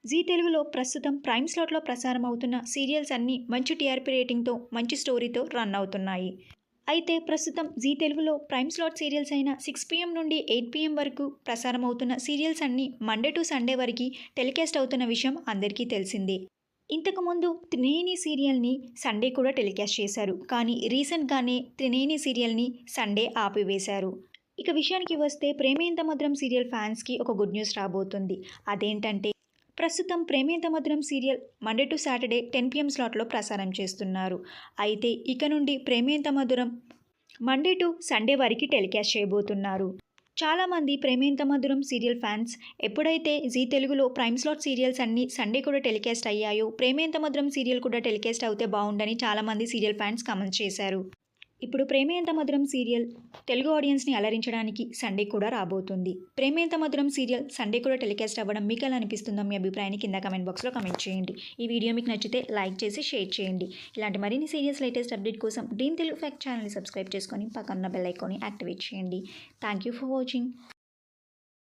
G తెలుగులో ప్రస్తుతం prime స్లాట్‌లో ప్రసారం అవుతున్న సీరియల్స్ అన్నీ మంచి టీఆర్పీ రేటింగ్‌తో, మంచి స్టోరీతో రన్ అవుతున్నాయి. అయితే ప్రస్తుతం జీ తెలుగులో ప్రైమ్ స్లాట్ సీరియల్స్ అయిన 6 పీఎం నుండి 8 పీఎం వరకు ప్రసారం అవుతున్న సీరియల్స్ అన్నీ మండే టు సండే వరకి టెలికాస్ట్ అవుతున్న విషయం అందరికీ తెలిసిందే. ఇంతకుముందు 'త్రినేని' సీరియల్‌ని సండే కూడా టెలికాస్ట్ చేశారు. కానీ రీసెంట్‌గానే 'త్రినేని' సీరియల్‌ని సండే ఆపివేశారు. ఇక విషయానికి వస్తే 'ప్రేమ ఎంత మధురం' సీరియల్ ఫ్యాన్స్‌కి ఒక గుడ్ న్యూస్ రాబోతుంది. అదేంటంటే ప్రస్తుతం 'Prema Entha Madhuram' serial Monday to Saturday 10 PM స్లాట్‌లో ప్రసారం చేస్తున్నారు. అయితే ఇక నుండి 'Prema Entha Madhuram' Monday to Sunday వరకి టెలికాస్ట్ చేయబోతున్నారు. చాలామంది 'ప్రేమ ఎంత మధురం' సీరియల్ ఫ్యాన్స్ ఎప్పుడైతే జీ తెలుగులో ప్రైమ్ స్లాట్ సీరియల్స్ అన్నీ సండే కూడా టెలికాస్ట్ అయ్యాయో 'ప్రేమ ఎంత మధురం' సీరియల్ కూడా టెలికాస్ట్ అవుతే బావుండని చాలామంది సీరియల్ ఫ్యాన్స్ కామెంట్స్ చేశారు. ఇప్పుడు 'ప్రేమ ఎంత మధురం' సీరియల్ తెలుగు ఆడియన్స్‌ని అలరించడానికి సండే కూడా రాబోతుంది. 'ప్రేమ ఎంత మధురం' సీరియల్ సండే కూడా టెలికాస్ట్ అవ్వడం మీకెలా అనిపిస్తుందో మీ అభిప్రాయాన్ని కింద కామెంట్ బాక్స్‌లో కామెంట్ చేయండి. ఈ వీడియో మీకు నచ్చితే లైక్ చేసి షేర్ చేయండి. ఇలాంటి మరిన్ని సీరియల్స్ లేటెస్ట్ అప్డేట్ కోసం డ్రీమ్ తెలుగు ఫ్యాక్ట్ ఛానల్‌ని సబ్స్క్రైబ్ చేసుకొని పక్కనున్న బెల్ ఐకాన్ని యాక్టివేట్ చేయండి. Thank you for watching.